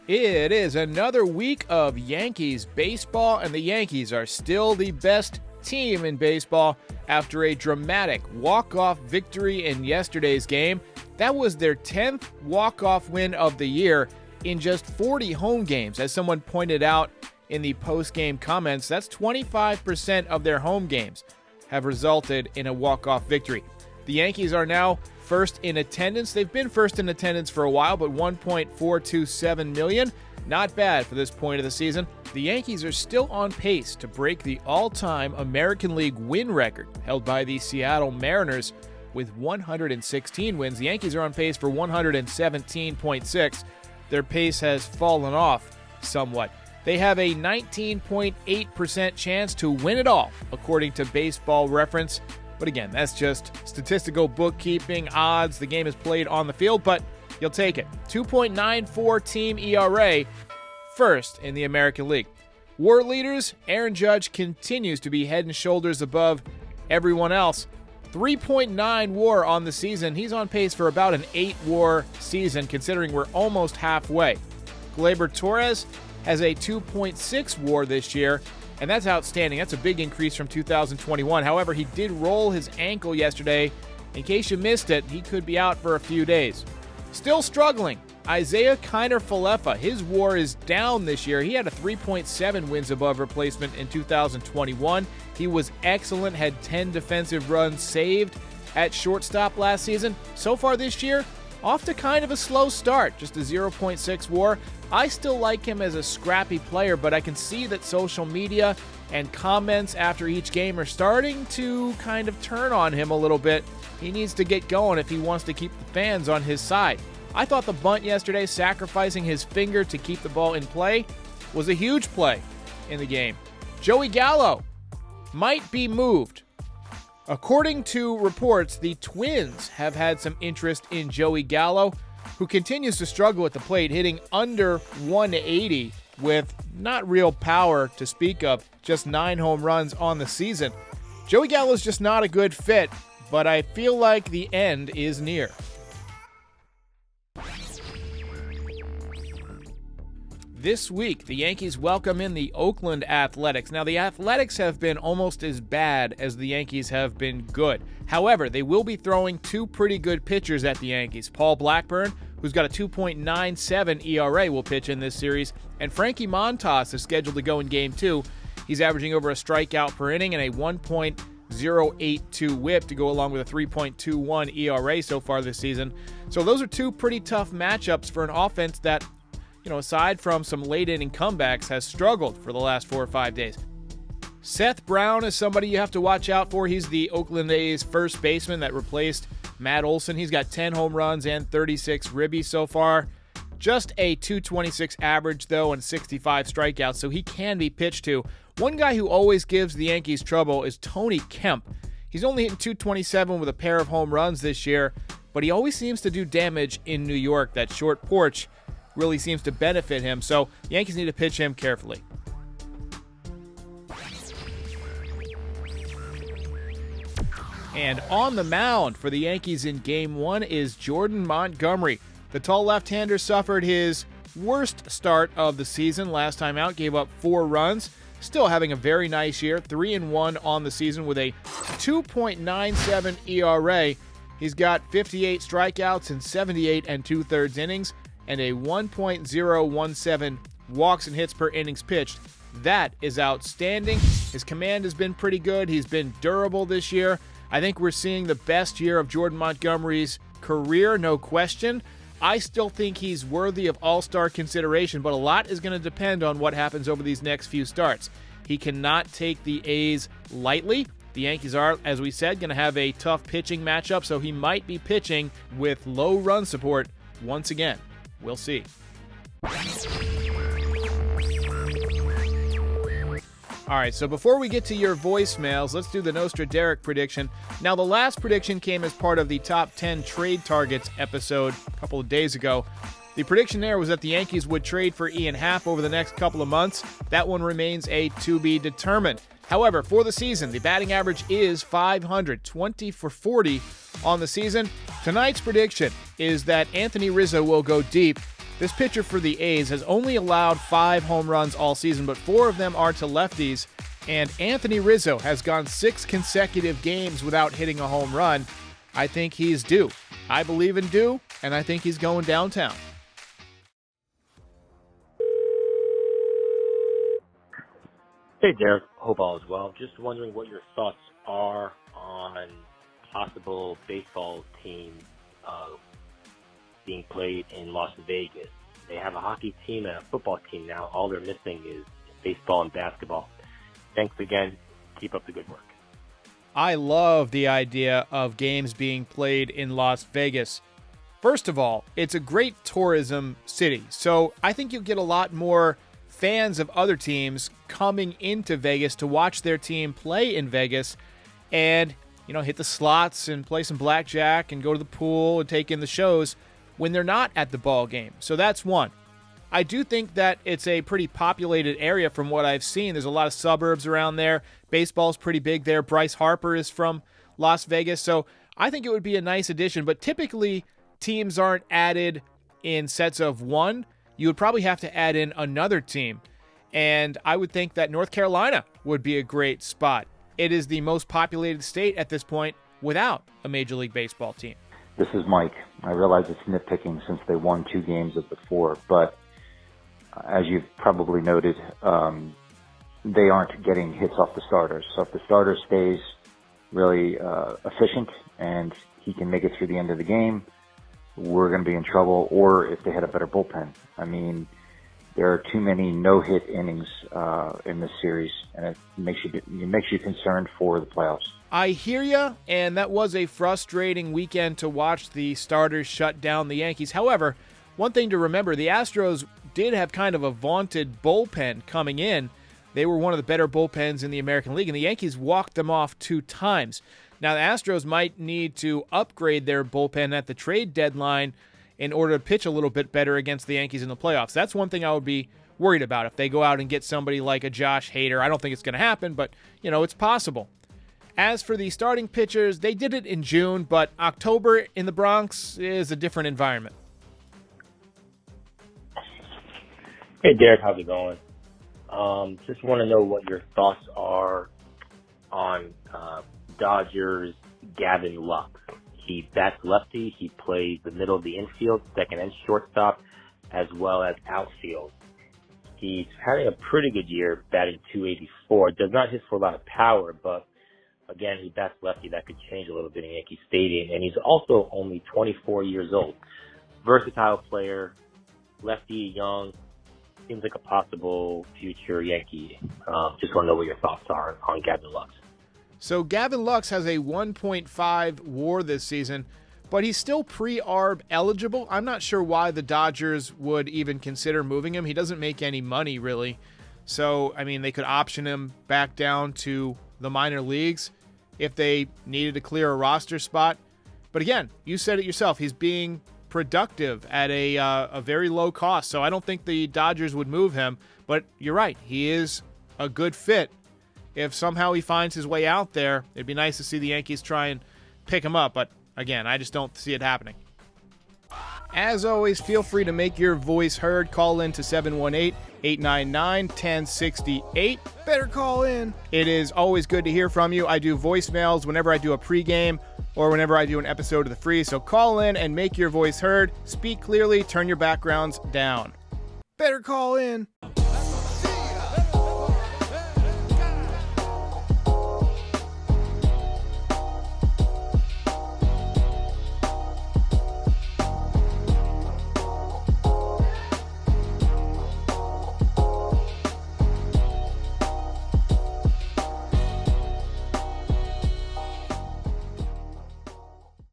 It is another week of Yankees baseball, and the Yankees are still the best team in baseball after a dramatic walk-off victory in yesterday's game. That was their 10th walk-off win of the year in just 40 home games. As someone pointed out in the post-game comments, that's 25% of their home games have resulted in a walk-off victory. The Yankees are now first in attendance. They've been first in attendance for a while, but 1.427 million. Not bad for this point of the season. The Yankees are still on pace to break the all-time American League win record held by the Seattle Mariners with 116 wins. The Yankees are on pace for 117.6. Their pace has fallen off somewhat. They have a 19.8% chance to win it all, according to Baseball Reference. But again, that's just statistical bookkeeping odds. The game is played on the field, but you'll take it. 2.94 team ERA, first in the American League. WAR leaders, Aaron Judge continues to be head and shoulders above everyone else. 3.9 WAR on the season. He's on pace for about an 8 WAR season, considering we're almost halfway. Gleyber Torres has a 2.6 WAR this year, and that's outstanding. That's a big increase from 2021. However, he did roll his ankle yesterday. In case you missed it, he could be out for a few days. Still struggling, Isaiah Kiner-Falefa. His WAR is down this year. He had a 3.7 wins above replacement in 2021. He was excellent, had 10 defensive runs saved at shortstop last season. So far this year, off to kind of a slow start, just a 0.6 WAR. I still like him as a scrappy player, but I can see that social media and comments after each game are starting to kind of turn on him a little bit. He needs to get going if he wants to keep the fans on his side. I thought the bunt yesterday, sacrificing his finger to keep the ball in play, was a huge play in the game. Joey Gallo might be moved. According to reports, the Twins have had some interest in Joey Gallo, who continues to struggle at the plate, hitting under 180 with not real power to speak of, just 9 home runs on the season. Joey Gallo's just not a good fit, but I feel like the end is near. This week, the Yankees welcome in the Oakland Athletics. Now, the Athletics have been almost as bad as the Yankees have been good. However, they will be throwing 2 pretty good pitchers at the Yankees. Paul Blackburn, who's got a 2.97 ERA, will pitch in this series, and Frankie Montas is scheduled to go in Game 2. He's averaging over a strikeout per inning and a 1.082 whip to go along with a 3.21 ERA so far this season. So those are 2 pretty tough matchups for an offense that, aside from some late-inning comebacks, has struggled for the last 4 or 5 days. Seth Brown is somebody you have to watch out for. He's the Oakland A's first baseman that replaced Matt Olson. He's got 10 home runs and 36 ribbies so far. Just a 226 average, though, and 65 strikeouts, so he can be pitched to. One guy who always gives the Yankees trouble is Tony Kemp. He's only hitting 227 with a pair of home runs this year, but he always seems to do damage in New York. That short porch really seems to benefit him, so the Yankees need to pitch him carefully. And on the mound for the Yankees in Game 1 is Jordan Montgomery. The tall left-hander suffered his worst start of the season last time out, gave up 4 runs. Still having a very nice year, 3-1 on the season with a 2.97 ERA. He's got 58 strikeouts in 78 2/3 innings and a 1.017 walks and hits per innings pitched. That is outstanding. His command has been pretty good. He's been durable this year. I think we're seeing the best year of Jordan Montgomery's career, no question. I still think he's worthy of all-star consideration, but a lot is going to depend on what happens over these next few starts. He cannot take the A's lightly. The Yankees are, as we said, going to have a tough pitching matchup, so he might be pitching with low run support once again. We'll see. All right, so before we get to your voicemails, let's do the Nostra Derek prediction. Now, the last prediction came as part of the Top 10 Trade Targets episode a couple of days ago. The prediction there was that the Yankees would trade for Ian Happ over the next couple of months. That one remains a to be determined. However, for the season, the batting average is .500, 20 for 40 on the season. Tonight's prediction is that Anthony Rizzo will go deep. This pitcher for the A's has only allowed 5 home runs all season, but 4 of them are to lefties. And Anthony Rizzo has gone 6 consecutive games without hitting a home run. I think he's due. I believe in due, and I think he's going downtown. Hey, Derek. Hope all is well. Just wondering what your thoughts are on possible baseball teams being played in Las Vegas. They have a hockey team and a football team now. All they're missing is baseball and basketball. Thanks again. Keep up the good work. I love the idea of games being played in Las Vegas. First of all, it's a great tourism city, so I think you'll get a lot more fans of other teams coming into Vegas to watch their team play in Vegas and, hit the slots and play some blackjack and go to the pool and take in the shows when they're not at the ball game. So that's one. I do think that it's a pretty populated area from what I've seen. There's a lot of suburbs around there. Baseball's pretty big there. Bryce Harper is from Las Vegas. So I think it would be a nice addition. But typically, teams aren't added in sets of one. You would probably have to add in another team. And I would think that North Carolina would be a great spot. It is the most populated state at this point without a Major League Baseball team. This is Mike. I realize it's nitpicking since they won 2 games of the 4, but as you've probably noted, they aren't getting hits off the starters. So if the starter stays really efficient and he can make it through the end of the game, we're going to be in trouble. Or if they had a better bullpen. I mean, there are too many no-hit innings in this series, and it makes you concerned for the playoffs. I hear you, and that was a frustrating weekend to watch the starters shut down the Yankees. However, one thing to remember, the Astros did have kind of a vaunted bullpen coming in. They were one of the better bullpens in the American League, and the Yankees walked them off 2 times. Now, the Astros might need to upgrade their bullpen at the trade deadline in order to pitch a little bit better against the Yankees in the playoffs. That's one thing I would be worried about if they go out and get somebody like a Josh Hader. I don't think it's going to happen, but, it's possible. As for the starting pitchers, they did it in June, but October in the Bronx is a different environment. Hey, Derek. How's it going? Just want to know what your thoughts are on Dodgers' Gavin Lux. He bats lefty. He plays the middle of the infield, second and shortstop, as well as outfield. He's having a pretty good year, batting .284. Does not hit for a lot of power, but again, he bats lefty. That could change a little bit in Yankee Stadium. And he's also only 24 years old. Versatile player, lefty, young. Seems like a possible future Yankee. Just want to know what your thoughts are on Gavin Lux. So Gavin Lux has a 1.5 WAR this season, but he's still pre-ARB eligible. I'm not sure why the Dodgers would even consider moving him. He doesn't make any money, really. So, they could option him back down to the minor leagues if they needed to clear a roster spot. But again, you said it yourself. He's being productive at a very low cost. So I don't think the Dodgers would move him. But you're right. He is a good fit. If somehow he finds his way out there, it'd be nice to see the Yankees try and pick him up. But again, I just don't see it happening. As always, feel free to make your voice heard. Call in to 718-899-1068. Better call in. It is always good to hear from you. I do voicemails whenever I do a pregame or whenever I do an episode of the Frieze. So call in and make your voice heard. Speak clearly. Turn your backgrounds down. Better call in.